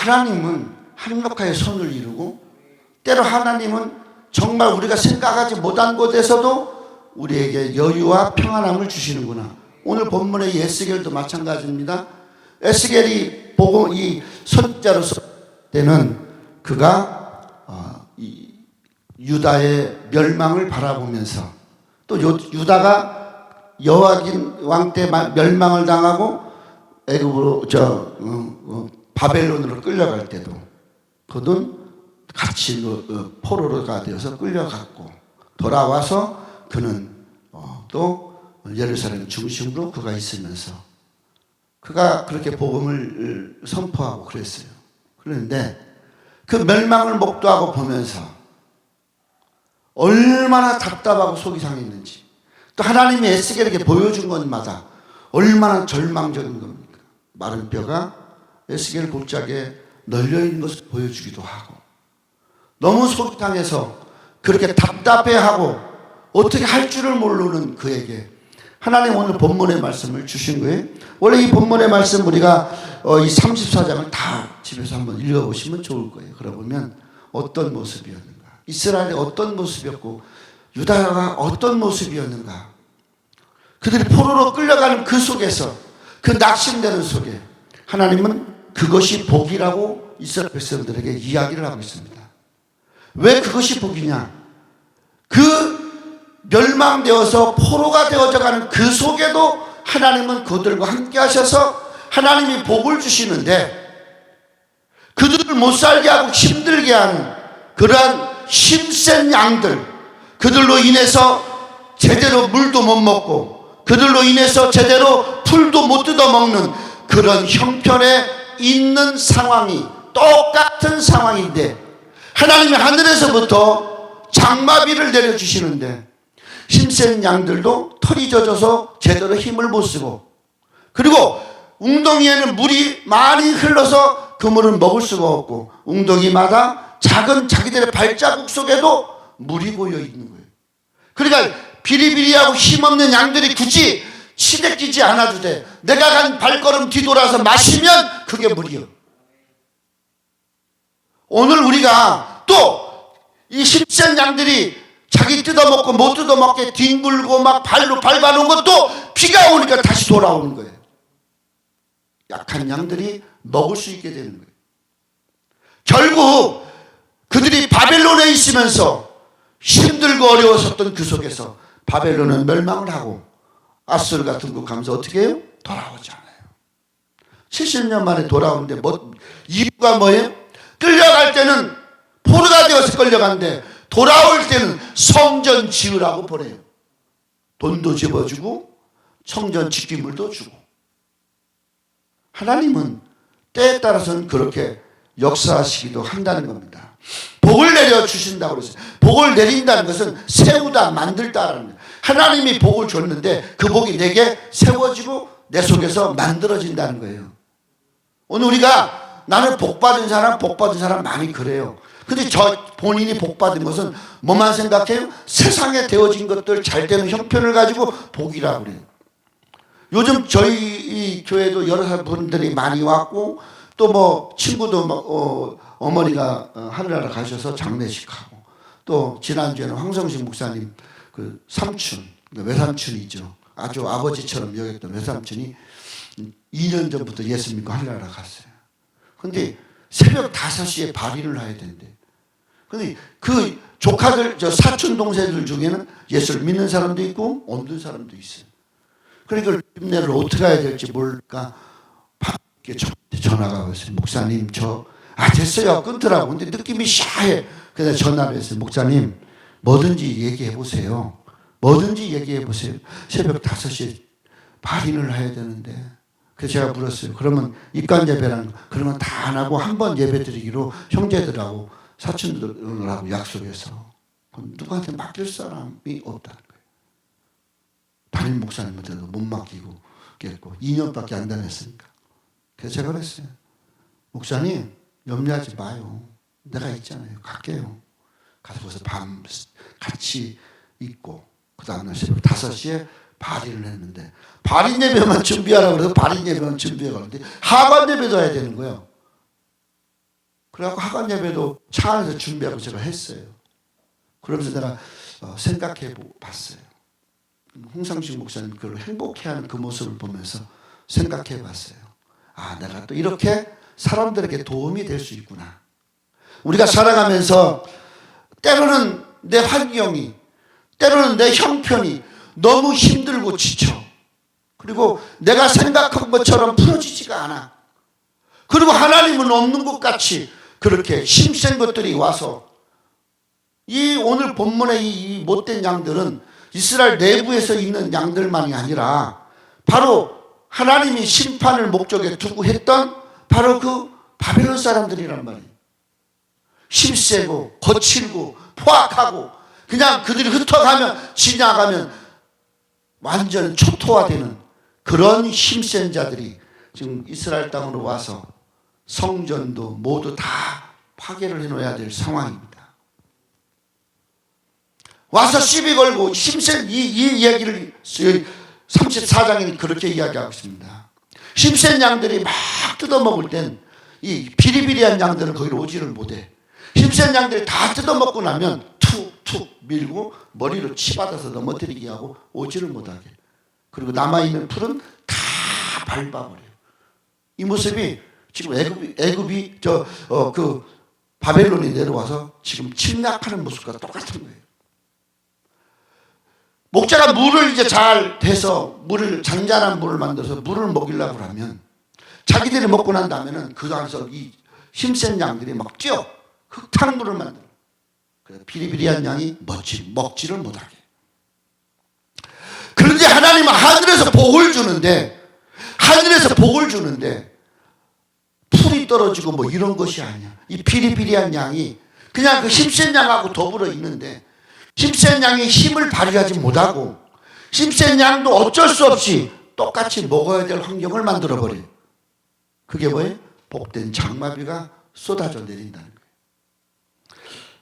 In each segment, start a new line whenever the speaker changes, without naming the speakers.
하나님은 한력하에 손을 이루고 때로 하나님은 정말 우리가 생각하지 못한 곳에서도 우리에게 여유와 평안함을 주시는구나. 오늘 본문의 에스겔도 마찬가지입니다. 에스겔이 보고 이 선자로서 때는 그가 이 유다의 멸망을 바라보면서 또 유다가 여호야긴 왕 때 멸망을 당하고 애굽으로 바벨론으로 끌려갈 때도 그는 같이 포로가 되어서 끌려갔고 돌아와서 그는 또 예루살렘 중심으로 그가 있으면서 그가 그렇게 복음을 선포하고 그랬어요. 그런데 그 멸망을 목도하고 보면서 얼마나 답답하고 속이 상했는지 또 하나님이 에스겔에게 보여준 것마다 얼마나 절망적인 겁니까? 마른 뼈가 에스겔 골짜기에 널려있는 것을 보여주기도 하고 너무 속이 상해서 그렇게 답답해하고 어떻게 할 줄을 모르는 그에게 하나님 오늘 본문의 말씀을 주신 거예요. 원래 이 본문의 말씀 우리가 이 34장을 다 집에서 한번 읽어보시면 좋을 거예요. 그러보면 어떤 모습이었는가, 이스라엘이 어떤 모습이었고 유다가 어떤 모습이었는가, 그들이 포로로 끌려가는 그 속에서 그 낙심되는 속에 하나님은 그것이 복이라고 이스라엘 백성들에게 이야기를 하고 있습니다. 왜 그것이 복이냐? 그 멸망되어서 포로가 되어져가는 그 속에도 하나님은 그들과 함께 하셔서 하나님이 복을 주시는데 그들을 못 살게 하고 힘들게 하는 그러한 힘센 양들, 그들로 인해서 제대로 물도 못 먹고 그들로 인해서 제대로 풀도 못 뜯어먹는 그런 형편에 있는 상황이 똑같은 상황인데 하나님이 하늘에서부터 장마비를 내려주시는데 힘센 양들도 털이 젖어서 제대로 힘을 못 쓰고 그리고 웅덩이에는 물이 많이 흘러서 그 물은 먹을 수가 없고 웅덩이마다 작은 자기들의 발자국 속에도 물이 고여 있는 거예요. 그러니까 비리비리하고 힘없는 양들이 굳이 치대끼지 않아도 돼. 내가 간 발걸음 뒤돌아서 마시면 그게 물이요. 오늘 우리가 또 이 힘센 양들이 자기 뜯어먹고 못 뜯어먹게 뒹굴고 막 발로 밟아놓은 것도 비가 오니까 다시 돌아오는 거예요. 약한 양들이 먹을 수 있게 되는 거예요. 결국 그들이 바벨론에 있으면서 힘들고 어려웠었던 그 속에서 바벨론은 멸망을 하고 아수르 같은 국 가면서 어떻게 해요? 돌아오지 않아요. 70년 만에 돌아오는데 이유가 뭐예요? 끌려갈 때는 포로가 되어서 끌려가는데 돌아올 때는 성전 지으라고 보내요. 돈도 집어주고 성전 지키물도 주고. 하나님은 때에 따라서는 그렇게 역사하시기도 한다는 겁니다. 복을 내려주신다고 그랬어요. 복을 내린다는 것은 세우다, 만들다라는 거예요. 하나님이 복을 줬는데 그 복이 내게 세워지고 내 속에서 만들어진다는 거예요. 오늘 우리가 나는 복받은 사람 많이 그래요. 근데 본인이 복받은 것은 뭐만 생각해요? 세상에 되어진 것들 잘 되는 형편을 가지고 복이라고 그래요. 요즘 저희 이 교회도 여러 분들이 많이 왔고 또 뭐 친구도 어머니가 하늘나라 가셔서 장례식하고 또 지난주에는 황성식 목사님 그 삼촌, 외삼촌이죠. 아주 아버지처럼 여겼던 외삼촌이 2년 전부터 예수 믿고 하늘나라 갔어요. 근데 새벽 5시에 발인을 해야 되는데 근데 그 조카들, 사촌 동생들 중에는 예수를 믿는 사람도 있고 없는 사람도 있어요. 그러니까 집례를 어떻게 해야 될지 모르니까 밖에 전화가 왔어요. 목사님 됐어요. 끊더라고. 근데 느낌이 샤해. 그래서 전화를 했어요. 목사님 뭐든지 얘기해 보세요. 뭐든지 얘기해 보세요. 새벽 5시에 발인을 해야 되는데 그래서 제가 물었어요. 그러면 입관 예배라는 거 그러면 다 안 하고 한 번 예배 드리기로 형제들하고 사촌들하고 약속해서 누구한테 맡길 사람이 없다는 거예요. 담임 목사님한테도 못 맡기고 겠고 2년밖에 안 다녔으니까. 그래서 제가 그랬어요. 목사님 염려하지 마요. 내가 있잖아요. 갈게요. 가서 거기서 밤 같이 있고 그 다음날 새벽 5시에 발인을 했는데 발인 예배만 준비하라고 그래서 발인 예배만 준비해가는데 하반 예배도 해야 되는 거예요. 그래갖고 하간 예배도 차 안에서 준비하고 제가 했어요. 그러면서 내가 생각해 봤어요. 홍상식 목사님 그걸 행복해하는 그 모습을 보면서 생각해 봤어요. 아, 내가 또 이렇게 사람들에게 도움이 될 수 있구나. 우리가 살아가면서 때로는 내 환경이, 때로는 내 형편이 너무 힘들고 지쳐. 그리고 내가 생각한 것처럼 풀어지지가 않아. 그리고 하나님은 없는 것 같이 그렇게 힘센 것들이 와서, 이 오늘 본문의 이 못된 양들은 이스라엘 내부에서 있는 양들만이 아니라 바로 하나님이 심판을 목적에 두고 했던 바로 그 바벨론 사람들이란 말이에요. 힘세고 거칠고 포악하고 그냥 그들이 흩어가면 지나가면 완전 초토화되는 그런 힘센 자들이 지금 이스라엘 땅으로 와서 성전도 모두 다 파괴를 해놓아야 될 상황입니다. 와서 시비 걸고 힘센 이 이야기를 34장에는 그렇게 이야기하고 있습니다. 힘센 양들이 막 뜯어먹을 땐 이 비리비리한 양들은 거기를 오지를 못해. 힘센 양들이 다 뜯어먹고 나면 툭툭 밀고 머리로 치받아서 넘어뜨리게 하고 오지를 못하게. 그리고 남아있는 풀은 다 밟아버려요. 이 모습이 지금 애굽이 그 바벨론이 내려와서 지금 침략하는 모습과 똑같은 거예요. 목자가 물을 이제 잘 대서 잔잔한 물을 만들어서 물을 먹이려고 하면 자기들이 먹고 난 다음에는 그 안에서 이 힘센 양들이 막 뛰어 흙탕 물을 만들어. 그래서 비리비리한 양이 먹지를 못하게. 그런데 하나님은 하늘에서 복을 주는데 풀이 떨어지고 뭐 이런 것이 아니야. 이 비리비리한 양이 그냥 그 힘센 양하고 더불어 있는데, 힘센 양이 힘을 발휘하지 못하고 힘센 양도 어쩔 수 없이 똑같이 먹어야 될 환경을 만들어버려요. 그게 뭐예요? 복된 장마비가 쏟아져 내린다는 거예요.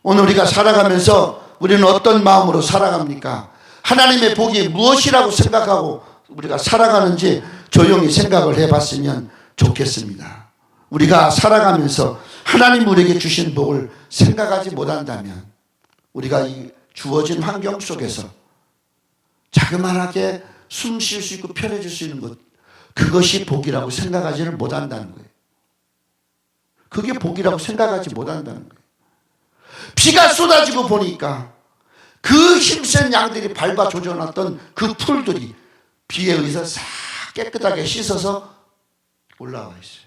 오늘 우리가 살아가면서 우리는 어떤 마음으로 살아갑니까? 하나님의 복이 무엇이라고 생각하고 우리가 살아가는지 조용히 생각을 해봤으면 좋겠습니다. 우리가 살아가면서 하나님 우리에게 주신 복을 생각하지 못한다면 우리가 이 주어진 환경 속에서 자그마하게 숨 쉴 수 있고 편해질 수 있는 것, 그것이 복이라고 생각하지는 못한다는 거예요. 그게 복이라고 생각하지 못한다는 거예요. 비가 쏟아지고 보니까 그 힘센 양들이 밟아 조져놨던 그 풀들이 비에 의해서 싹 깨끗하게 씻어서 올라와 있어요.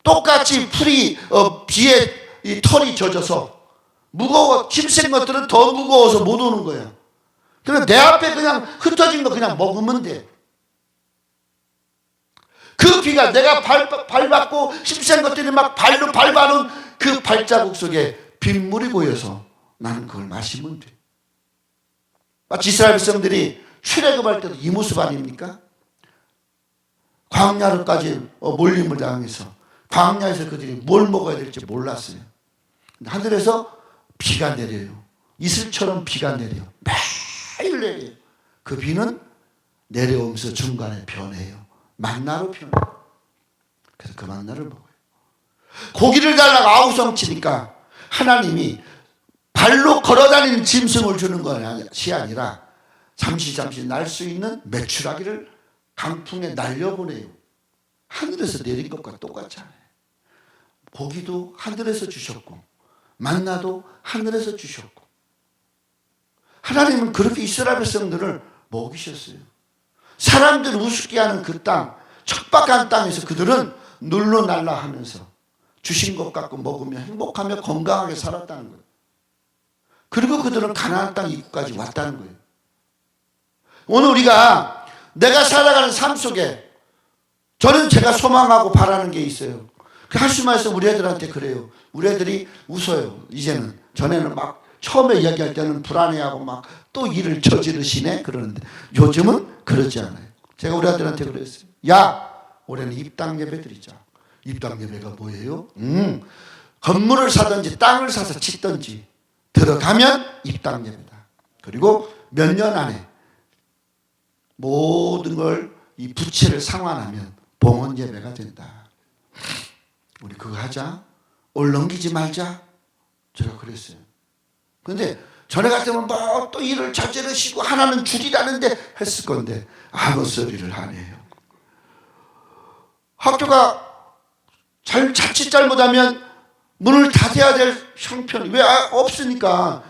똑같이 풀이 비에 이 털이 젖어서 무거워, 힘센 것들은 더 무거워서 못 오는 거야. 그러니까 내 앞에 그냥 흩어진 거 그냥 먹으면 돼. 그 비가 내가 밟았고 힘센 것들이 막 발로 밟아놓은 그 발자국 속에 빗물이 고여서 나는 그걸 마시면 돼. 마치 이스라엘 백성들이 출애굽할 때도 이 모습 아닙니까? 광야로까지 몰림을 당해서 광야에서 그들이 뭘 먹어야 될지 몰랐어요. 하늘에서 비가 내려요. 이슬처럼 비가 내려요. 매일 내려요. 그 비는 내려오면서 중간에 변해요. 만나로 변해요. 그래서 그 만나를 먹어요. 고기를 달라고 아우성치니까 하나님이 발로 걸어다니는 짐승을 주는 것이 아니라 잠시 날 수 있는 메추라기를 강풍에 날려보내요. 하늘에서 내린 것과 똑같잖아요. 고기도 하늘에서 주셨고 만나도 하늘에서 주셨고, 하나님은 그렇게 이스라엘 백성들을 먹이셨어요. 사람들 우습게 하는 그 땅, 척박한 땅에서 그들은 눌러날라 하면서 주신 것 갖고 먹으며 행복하며 건강하게 살았다는 거예요. 그리고 그들은 가나안 땅 입구까지 왔다는 거예요. 오늘 우리가 내가 살아가는 삶 속에 저는 제가 소망하고 바라는 게 있어요. 그 한숨에서 우리 애들한테 그래요. 우리 애들이 웃어요. 이제는. 전에는 막 처음에 이야기할 때는 불안해하고 막 또 일을 저지르시네 그러는데 요즘은 그러지 않아요. 제가 우리 아들한테 그랬어요. 야, 올해는 입당 예배 드리자. 입당 예배가 뭐예요? 건물을 사든지 땅을 사서 짓든지 들어가면 입당 예배다. 그리고 몇 년 안에 모든 걸 이 부채를 상환하면 봉헌 예배가 된다. 우리 그거 하자. 올 넘기지 말자. 제가 그랬어요. 근데 전에 같으면 뭐 또 일을 저지르시고 하나는 줄이라는데 했을 건데 아무 소리를 안 해요. 학교가 자칫 잘못하면 문을 닫아야 될 형편이 왜 없으니까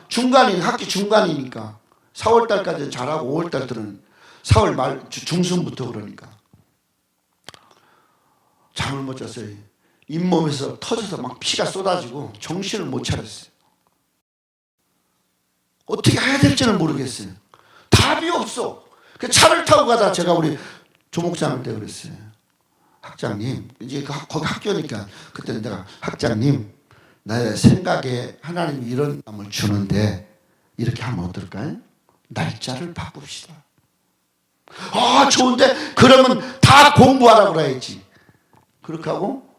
학기 중간이니까 4월달까지 잘하고 5월달들은 4월 말 중순부터 그러니까 잠을 못 잤어요. 잇몸에서 터져서 막 피가 쏟아지고 정신을 못 차렸어요. 어떻게 해야 될지는 모르겠어요. 답이 없어. 그 차를 타고 가다 제가 우리 조목사님한테 그랬어요. 학장님, 이제 거기 학교니까 그때 내가 학장님, 나의 생각에 하나님이 이런 마음을 주는데 이렇게 하면 어떨까요? 날짜를 바꿉시다. 아, 좋은데 그러면 다 공부하라고 그래야지. 그렇게 하고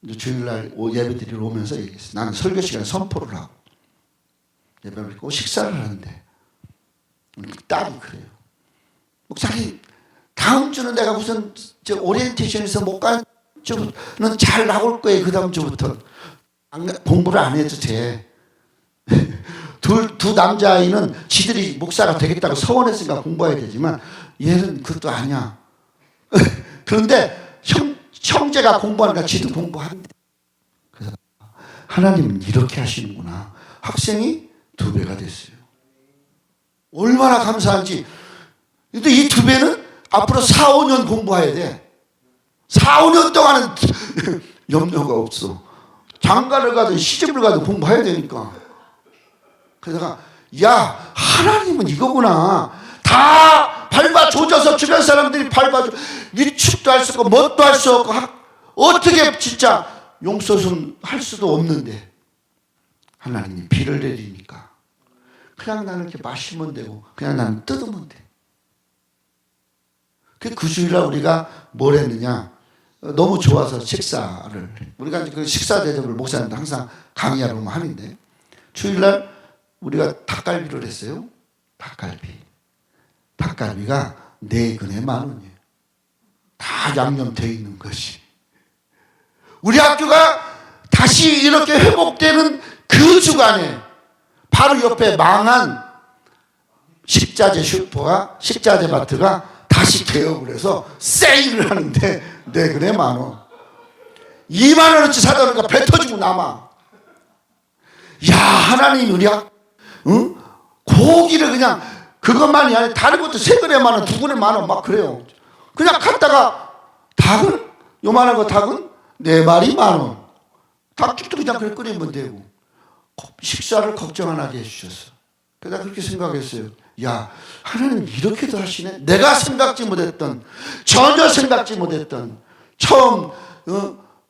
이제 주일날 예배드리러 오면서 얘기했어요. 나는 설교 시간에 선포를 하고 예배를 드리고 식사를 하는데 딸이 그래요. 목사님, 다음 주는 내가 무슨 오리엔테이션에서 못 간 주는 잘 나올 거예요. 그 다음 주부터 공부를 안 해도 돼. 두 남자아이는 지들이 목사가 되겠다고 서원했으니까 공부해야 되지만 얘는 그것도 아니야. 그런데 형제가 공부하니까 지도 공부한대. 그래서 하나님은 이렇게 하시는구나. 학생이 2배가 됐어요. 얼마나 감사한지. 근데 이 2배는 앞으로 4, 5년 공부해야 돼. 4, 5년 동안은 염려가 없어. 장가를 가든 시집을 가든 공부해야 되니까. 그래서 야, 하나님은 이거구나. 다 밟아줘서 주변 사람들이 밟아줘. 위축도 할 수 없고 뭣도 할 수 없고 어떻게 진짜 용서는 할 수도 없는데 하나님이 비를 내리니까 그냥 나는 이렇게 마시면 되고 그냥 나는 뜯으면 돼. 그 주일날 우리가 뭘 했느냐, 너무 좋아서 식사를 우리가 그 식사 대접을 목사님도 항상 강의하러 오면 하는데 주일날 우리가 닭갈비를 했어요. 닭갈비가 4근에 10,000원이에요. 다 양념되어 있는 것이. 우리 학교가 다시 이렇게 회복되는 그 주간에 바로 옆에 망한 식자재 식자재 마트가 다시 개업을 해서 세일을 하는데 4근에 10,000원. 20,000원어치 사다 놓으니까 배 터지고 남아. 야, 하나님 우리 고기를 그냥 그것만이 아니라 다른 것도 3근에 10,000원, 2근에 10,000원 막 그래요. 그냥 갔다가 닭은 요만한 거 닭은 4마리 10,000원. 닭죽도 그냥 그렇게 끓이면 되고 식사를 걱정 안 하게 해주셨어. 그래서 그렇게 생각했어요. 야, 하나님 이렇게도 하시네. 내가 생각지 못했던, 전혀 생각지 못했던, 처음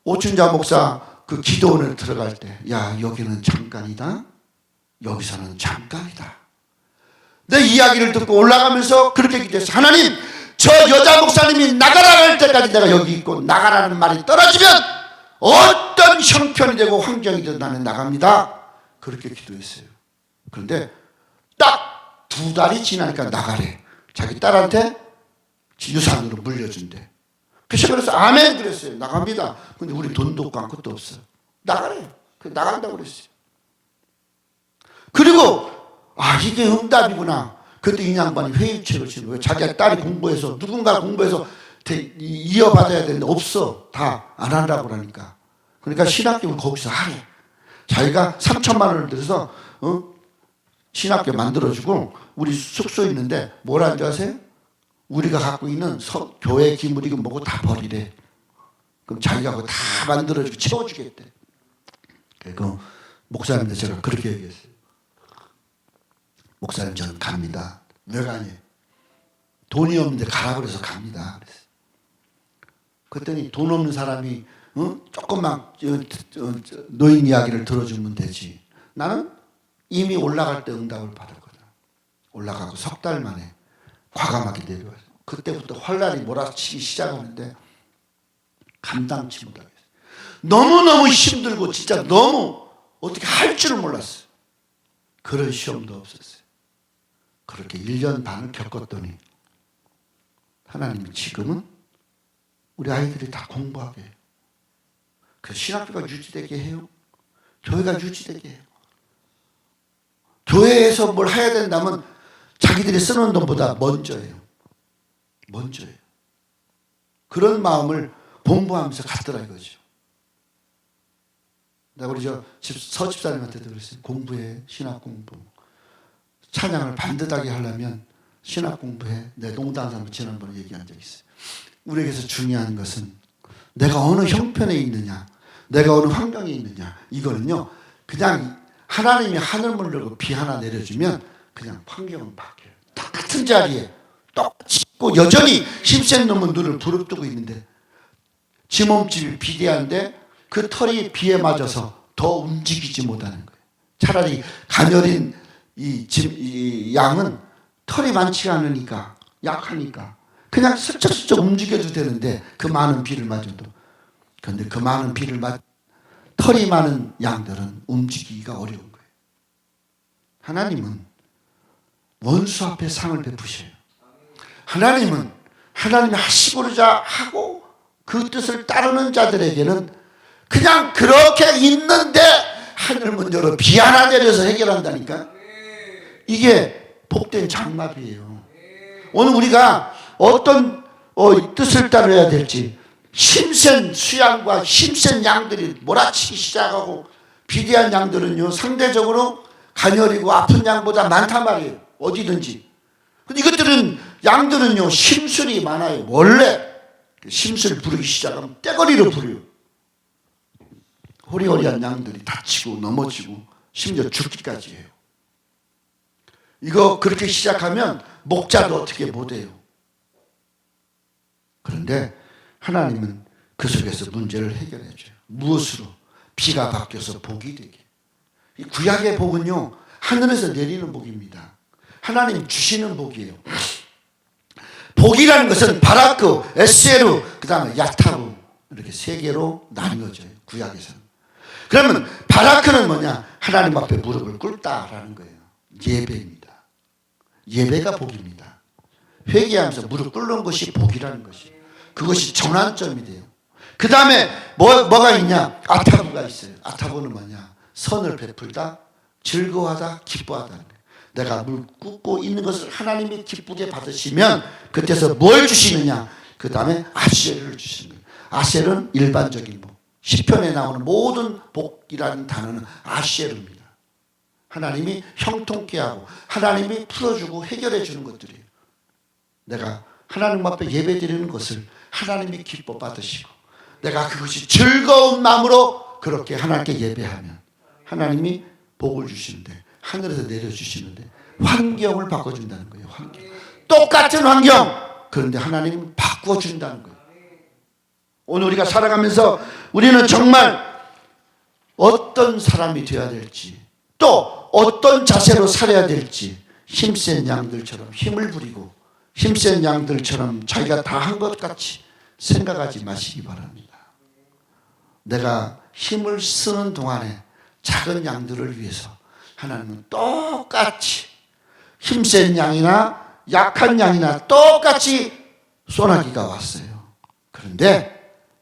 오춘자 목사 그 기도원을 들어갈 때, 야, 여기는 잠깐이다. 여기서는 잠깐이다. 내 이야기를 듣고 올라가면서 그렇게 기도했어. 하나님, 저 여자 목사님이 나가라 할 때까지 내가 여기 있고 나가라는 말이 떨어지면 어떤 형편이 되고 환경이 되든 나는 나갑니다. 그렇게 기도했어요. 그런데 딱 2달이 지나니까 나가래. 자기 딸한테 유산으로 물려준대. 그래서 아멘 그랬어요. 나갑니다. 근데 우리 돈도 없고 아무것도 없어요. 나가래. 나간다고 그랬어요. 그리고 이게 응답이구나. 그때 이 양반이 회유책을 치는 거예요. 자기 딸이 공부해서 누군가 공부해서 이어받아야 되는데 없어. 다 안 한다고 그러니까. 그러니까 신학교를 거기서 하래. 자기가 3,000만 원을 들여서 신학교 만들어주고 우리 숙소에 있는데 뭐라는 줄 아세요? 우리가 갖고 있는 교회 기물이고 뭐고 다 버리래. 그럼 자기가 그거 다 만들어주고 채워주겠대. 그 목사님한테 제가 그렇게 얘기했어요. 목사님 저는 갑니다. 왜 가니? 돈이 없는데 가라고 그래서 갑니다. 그랬어요. 그랬더니 돈 없는 사람이 조금만 노인 이야기를 들어주면 되지. 나는 이미 올라갈 때 응답을 받았거든. 올라가고 3달 만에 과감하게 내려왔어요. 그때부터 활날이 몰아치기 시작하는데 감당치 못하겠어요. 너무너무 힘들고 진짜 너무 어떻게 할 줄을 몰랐어요. 그런 시험도 없었어요. 그렇게 1년 반을 겪었더니 하나님이 지금은 우리 아이들이 다 공부하게 해요. 그 신학교가 유지되게 해요. 교회가 유지되게 해요. 교회에서 뭘 해야 된다면 자기들이 쓰는 돈보다 먼저예요. 먼저예요. 그런 마음을 공부하면서 갖더라 이거죠. 내가 우리 서집사님한테도 그랬어요. 공부해. 신학 공부. 찬양을 반듯하게 하려면 신학 공부해. 내가 농담삼아 지난번에 얘기한 적이 있어요. 우리에게서 중요한 것은 내가 어느 형편에 있느냐, 내가 어느 환경에 있느냐, 이거는요 그냥 하나님이 하늘문을 열고 비 하나 내려주면 그냥 환경은 바뀌어요. 똑같은 자리에 똑같이 있고 여전히 힘센 놈은 눈을 부릅뜨고 있는데 지 몸집이 비대한데 그 털이 비에 맞아서 더 움직이지 못하는 거예요. 차라리 가녀린 이 양은 털이 많지 않으니까 약하니까 그냥 슬쩍슬쩍 움직여도 되는데 그 많은 비를 맞아도. 그런데 그 많은 비를 털이 많은 양들은 움직이기가 어려운 거예요. 하나님은 원수 앞에 상을 베푸셔요. 하나님이 하시고자 하고 그 뜻을 따르는 자들에게는 그냥 그렇게 있는데 하늘문 열어 비 하나 내려서 해결한다니까. 이게 복된 장막이에요. 오늘 우리가 어떤 뜻을 따라야 될지, 힘센 수양과 힘센 양들이 몰아치기 시작하고 비대한 양들은요 상대적으로 가녀리고 아픈 양보다 많단 말이에요. 어디든지. 근데 이것들은 양들은요 심술이 많아요. 원래 심술 부르기 시작하면 떼거리로 부려요. 호리호리한 양들이 다치고 넘어지고 심지어 죽기까지 해요. 이거 그렇게 시작하면 목자도 어떻게 못해요. 그런데 하나님은 그 속에서 문제를 해결해 줘요. 무엇으로? 비가 바뀌어서 복이 되게. 이 구약의 복은요 하늘에서 내리는 복입니다. 하나님 주시는 복이에요. 복이라는 것은 바라크, 에세르, 그 다음에 야타루 이렇게 세 개로 나뉘어져요. 구약에서는. 그러면 바라크는 뭐냐? 하나님 앞에 무릎을 꿇다라는 거예요. 예배입니다. 예배가 복입니다. 회개하면서 무릎 꿇는 것이 복이라는 것이. 그것이 전환점이 돼요. 그 다음에 뭐가 있냐? 아타부가 있어요. 아타부는 뭐냐? 선을 베풀다, 즐거워하다, 기뻐하다. 내가 물 굽고 있는 것을 하나님이 기쁘게 받으시면 그때서 뭘 주시느냐? 그 다음에 아셀을 주시는 거예요. 아셀은 일반적인 복. 시편에 나오는 모든 복이라는 단어는 아셀입니다. 하나님이 형통케 하고 하나님이 풀어주고 해결해 주는 것들이에요. 내가 하나님 앞에 예배드리는 것을 하나님이 기뻐 받으시고 내가 그것이 즐거운 마음으로 그렇게 하나님께 예배하면 하나님이 복을 주시는데 하늘에서 내려주시는데 환경을 바꿔준다는 거예요. 환경. 똑같은 환경. 그런데 하나님은 바꿔준다는 거예요. 오늘 우리가 살아가면서 우리는 정말 어떤 사람이 되어야 될지 또 어떤 자세로 살아야 될지 힘센 양들처럼 힘을 부리고 힘센 양들처럼 자기가 다 한 것 같이 생각하지 마시기 바랍니다. 내가 힘을 쓰는 동안에 작은 양들을 위해서 하나님은 똑같이 힘센 양이나 약한 양이나 똑같이 소나기가 왔어요. 그런데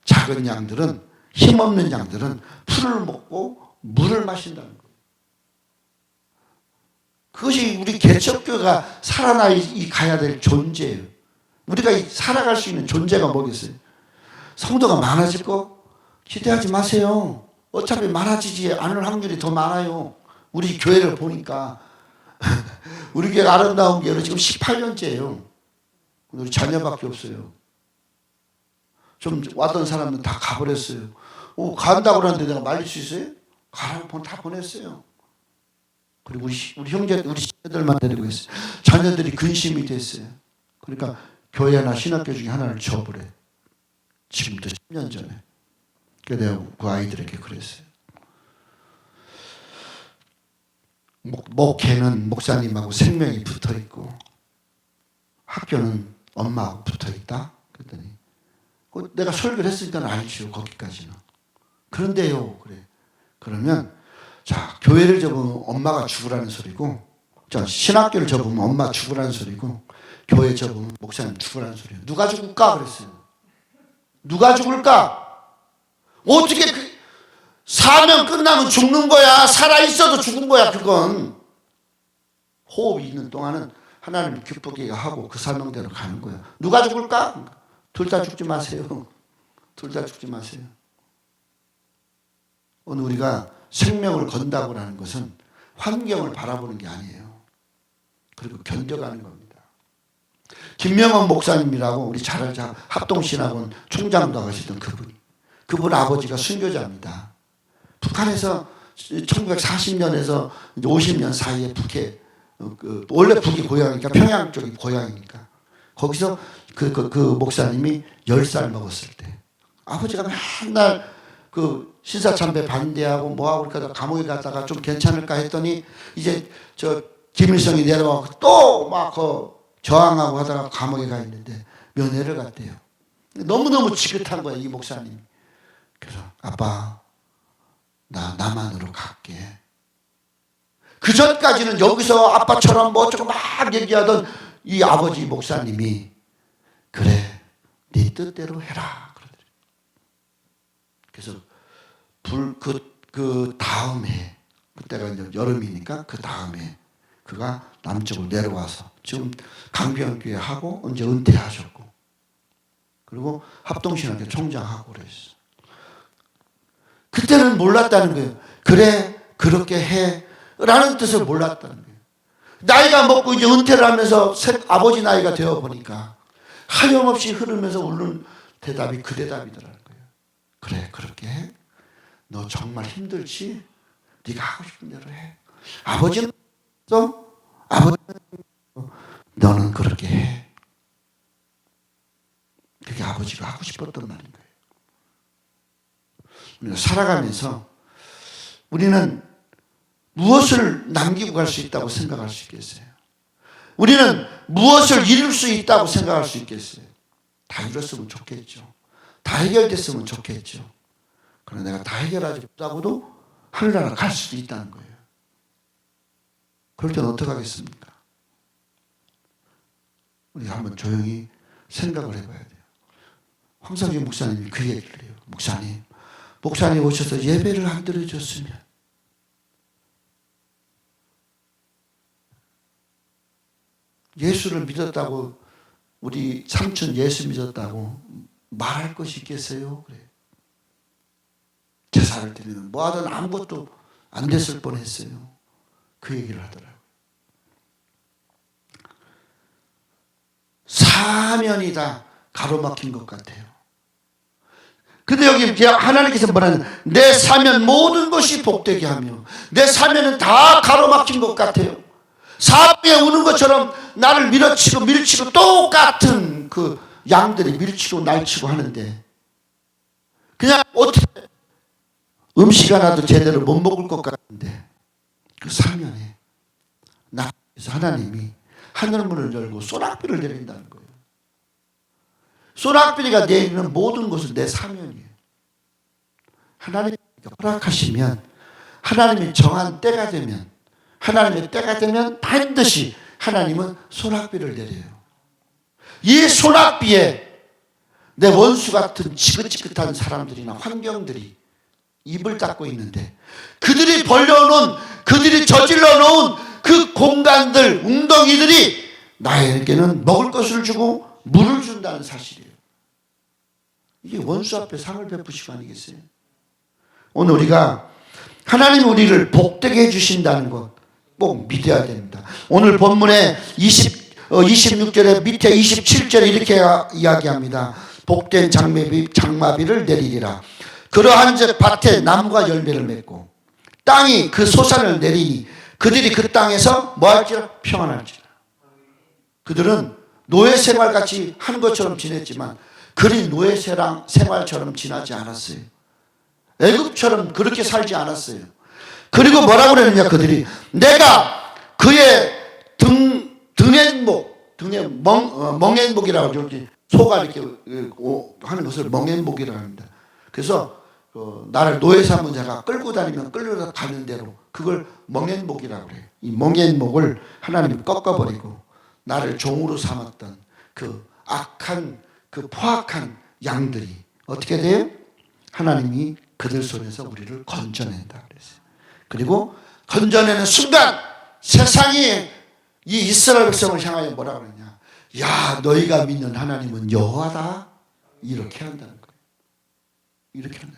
작은 양들은 힘없는 양들은 풀을 먹고 물을 마신다는 거예요. 그것이 우리 개척교회가 살아가야 될 존재예요. 우리가 살아갈 수 있는 존재가 뭐겠어요? 성도가 많아질 거 기대하지 마세요. 어차피 많아지지 않을 확률이 더 많아요. 우리 교회를 보니까 우리 교회 아름다운 교회는 지금 18년째예요. 우리 자녀밖에 없어요. 좀 왔던 사람은 다 가버렸어요. 간다고 그러는데 내가 말릴 수 있어요? 가라고 다 보냈어요. 그리고 우리 형제, 우리 자녀들만 데리고 있어요. 자녀들이 근심이 됐어요. 그러니까 교회나 신학교 중에 하나를 줘버려. 지금부터 10년 전에. 그래서 내가 그 아이들에게 그랬어요. 목회는 목사님하고 생명이 붙어있고 학교는 엄마하고 붙어있다. 그랬더니 내가 설교를 했으니까 알죠. 거기까지는. 그런데요. 그래. 그러면 자 교회를 접으면 엄마가 죽으라는 소리고 자 신학교를 접으면 엄마 죽으라는 소리고 교회 접으면 목사님 죽으라는 소리예요. 누가 죽을까 그랬어요. 누가 죽을까? 어떻게 사명 끝나면 죽는 거야. 살아있어도 죽은 거야. 그건 호흡이 있는 동안은 하나님이 기쁘게 하고 그 사명대로 가는 거예요. 누가 죽을까? 둘 다 죽지 마세요. 둘 다 죽지 마세요. 오늘 우리가 생명을 건다고 하는 것은 환경을 바라보는 게 아니에요. 그리고 견뎌가는 겁니다. 김명원 목사님이라고 우리 잘 알자 합동신학원 총장도 하시던 그분 아버지가 순교자입니다. 북한에서 1940년에서 50년 사이에 북해 원래 북이 고향이니까 평양 쪽이 고향이니까 거기서 그 목사님이 10살 먹었을 때 아버지가 맨날 그 신사참배 반대하고 뭐하고 그러니까 감옥에 갔다가 좀 괜찮을까 했더니 이제 저 김일성이 내려와서 또 막 저항하고 하다가 감옥에 가 있는데 면회를 갔대요. 너무너무 지긋한 거예요, 이 목사님이. 그래서 아빠 나 남한으로 갈게. 그 전까지는 여기서 아빠처럼 뭐 어쩌고 막 얘기하던 이 아버지 목사님이 그래 네 뜻대로 해라 그러더래요. 그래서 그 다음에 그때가 이제 여름이니까 그 다음에 그가 남쪽으로 내려와서 지금 강변교회 하고 언제 은퇴하셨고 그리고 합동신학교 총장하고 그랬어. 그때는 몰랐다는 거예요. 그래 그렇게 해 라는 뜻을 몰랐다는 거예요. 나이가 먹고 이제 은퇴를 하면서 아버지 나이가 되어 보니까 하염없이 흐르면서 오는 대답이 그 대답이더라는 거예요. 그래 그렇게 해. 너 정말 힘들지? 네가 하고 싶은 대로 해. 아버지는 너는 그렇게 해. 그게 아버지가 하고 싶었던 말인 거예요. 우리가 살아가면서 우리는 무엇을 남기고 갈 수 있다고 생각할 수 있겠어요? 우리는 무엇을 이룰 수 있다고 생각할 수 있겠어요? 다 이뤘으면 좋겠죠. 다 해결됐으면 좋겠죠. 그러나 내가 다 해결하지 못하고도 하늘나라 갈 수도 있다는 거예요. 그럴 때는 어떻게 하겠습니까? 우리가 한번 조용히 생각을 해봐야 돼요. 황석희 목사님이 그 얘기를 해요. 목사님 오셔서 예배를 안 드려줬으면 예수를 믿었다고 우리 삼촌 예수 믿었다고 말할 것이 있겠어요? 그래. 제사를 드리면 뭐하든 아무것도 안 됐을 뻔했어요. 그 얘기를 하더라고요. 사면이 다 가로막힌 것 같아요. 근데 여기 하나님께서 뭐라는 내 사면 모든 것이 복되게 하며 내 사면은 다 가로막힌 것 같아요. 사람이 우는 것처럼 나를 밀치고 똑같은 그 양들이 밀치고 날치고 하는데 그냥 어떻게 음식 하나도 제대로 못 먹을 것 같은데 그 사면에 나에서 하나님이 하늘문을 열고 소낙비를 내린다는 거예요. 소낙비가 내리는 모든 것은 내 사면이에요. 하나님이 허락하시면 하나님이 정한 때가 되면 하나님의 때가 되면 반드시 하나님은 소낙비를 내려요. 이 소낙비에 내 원수 같은 지긋지긋한 사람들이나 환경들이 입을 닫고 있는데 그들이 벌려놓은 그들이 저질러 놓은 그 공간들 웅덩이들이 나에게는 먹을 것을 주고 물을 준다는 사실이에요. 이게 원수 앞에 상을 베푸시고 아니겠어요? 오늘 우리가 하나님 우리를 복되게 해주신다는 것 꼭 믿어야 됩니다. 오늘 본문에 26절에 밑에 27절에 이렇게 이야기합니다. 복된 장마비를 내리리라. 그러한 즉 밭에 나무가 열매를 맺고 땅이 그 소산을 내리니 그들이 그 땅에서 뭐할지라 평안할지라. 그들은 노예 생활같이 하는 것처럼 지냈지만 그리 노예 생활처럼 지나지 않았어요. 애굽처럼 그렇게 살지 않았어요. 그리고 뭐라고 그러느냐 그들이 내가 그의 멍엔목이라고 그러죠. 소가 이렇게 하는 것을 멍엔목이라고 합니다. 그래서 나를 노예 삼은 자가 끌고 다니면 끌려가는 대로 그걸 멍엔목이라고 그래요. 이 멍엔목을 하나님이 꺾어버리고 나를 종으로 삼았던 그 악한 그 포악한 양들이 어떻게 돼요? 하나님이 그들 손에서 우리를 건져낸다 그랬어요. 그리고 건져내는 순간 세상이 이 이스라엘 백성을 향하여 뭐라 그러냐? 야, 너희가 믿는 하나님은 여호와다. 이렇게 한다는 거예요. 이렇게 한다.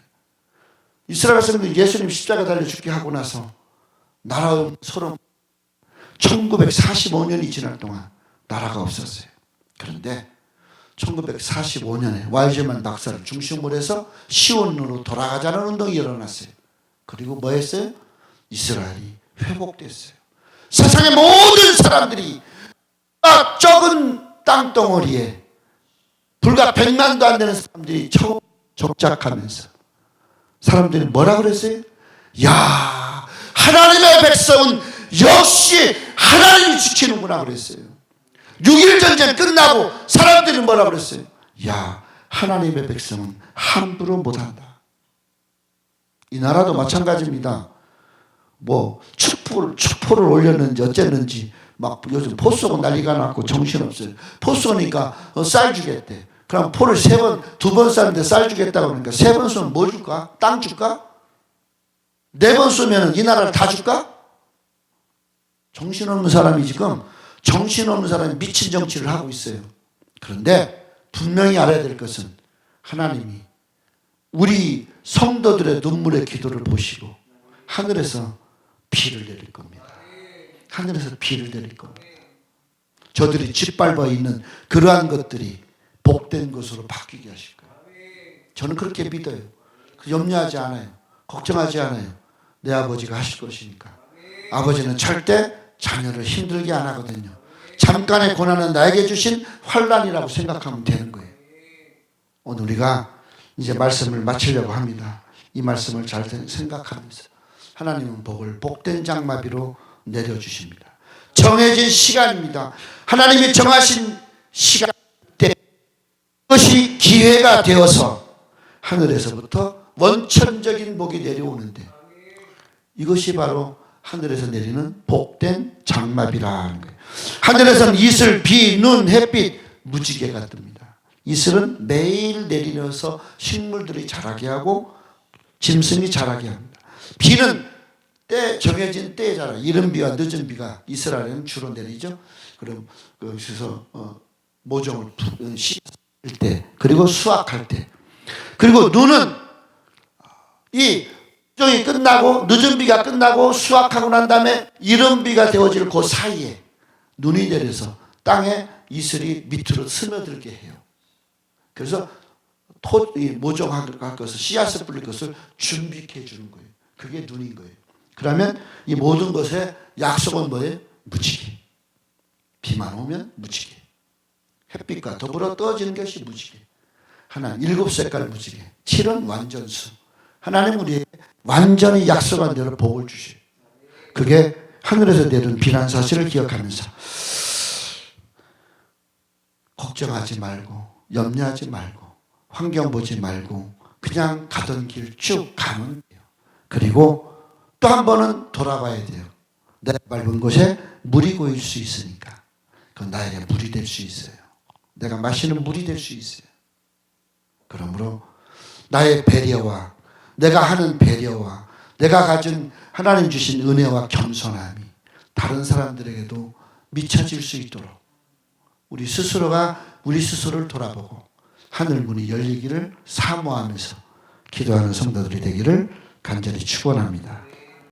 이스라엘 백성들 예수님 십자가 달려 죽게 하고 나서 나라 서로 1945년이 지날 동안 나라가 없었어요. 그런데 1945년에 와이즈만 박사를 중심으로 해서 시온으로 돌아가자는 운동이 일어났어요. 그리고 뭐 했어요? 이스라엘이 회복됐어요. 세상의 모든 사람들이 적은 땅덩어리에 불과 100만도 안 되는 사람들이 처음 접착하면서 사람들이 뭐라 그랬어요? 야, 하나님의 백성은 역시 하나님이 지키는구나 그랬어요. 6.1 전쟁 끝나고 사람들이 뭐라 그랬어요? 야, 하나님의 백성은 함부로 못한다. 이 나라도 마찬가지입니다. 뭐 축포를 올렸는지 어쨌는지 막 요즘 포 쏘고 난리가 났고 정신없어요. 포 쏘니까 쌀 주겠대. 그럼 포를 3번, 2번 쐈는데 쌀 주겠다고 그러니까 3번 쏘면 뭐 줄까? 땅 줄까? 4번 쏘면 이 나라를 다 줄까? 정신없는 사람이 지금 정신없는 사람이 미친 정치를 하고 있어요. 그런데 분명히 알아야 될 것은 하나님이 우리 성도들의 눈물의 기도를 보시고 하늘에서 비를 내릴 겁니다. 하늘에서 비를 내릴 겁니다. 저들이 짓밟아 있는 그러한 것들이 복된 것으로 바뀌게 하실 거예요. 저는 그렇게 믿어요. 염려하지 않아요. 걱정하지 않아요. 내 아버지가 하실 것이니까. 아버지는 절대 자녀를 힘들게 안 하거든요. 잠깐의 고난은 나에게 주신 환난이라고 생각하면 되는 거예요. 오늘 우리가 이제 말씀을 마치려고 합니다. 이 말씀을 잘 생각하면서 하나님은 복을 복된 장마비로 내려주십니다. 정해진 시간입니다. 하나님이 정하신 시간 때 그것이 기회가 되어서 하늘에서부터 원천적인 복이 내려오는데 이것이 바로 하늘에서 내리는 복된 장마비라는 거예요. 하늘에서는 이슬, 비, 눈, 햇빛, 무지개가 뜹니다. 이슬은 매일 내리면서 식물들이 자라게 하고 짐승이 자라게 합니다. 비는 때 정해진 때에 자라. 이른 비와 늦은 비가 이스라엘에는 주로 내리죠. 그럼 그래서 모종을 심을 때 그리고 수확할 때 그리고 눈은 이 모종이 끝나고 늦은 비가 끝나고 수확하고 난 다음에 이른 비가 되어질 그 사이에 눈이 내려서 땅에 이슬이 밑으로 스며들게 해요. 그래서 모종할 것을 씨앗을 뿌릴 것을 준비해 주는 거예요. 그게 눈인 거예요. 그러면 이 모든 것의 약속은 뭐예요? 무지개. 비만 오면 무지개. 햇빛과 더불어 떠지는 것이 무지개. 하나님 7색깔 무지개. 7은 완전수. 하나님 우리에게 완전히 약속한 대로 복을 주셔요. 그게 하늘에서 내리는 비난 사실을 기억하면서 걱정하지 말고 염려하지 말고 환경 보지 말고 그냥 가던 길 쭉 가면 돼요. 그리고 또 한 번은 돌아봐야 돼요. 내가 밟은 곳에 물이 고일 수 있으니까 그건 나에게 물이 될 수 있어요. 내가 마시는 물이 될 수 있어요. 그러므로 나의 배려와 내가 하는 배려와 내가 가진 하나님 주신 은혜와 겸손함이 다른 사람들에게도 미쳐질 수 있도록 우리 스스로가 우리 스스로를 돌아보고 하늘 문이 열리기를 사모하면서 기도하는 성도들이 되기를 간절히 축원합니다.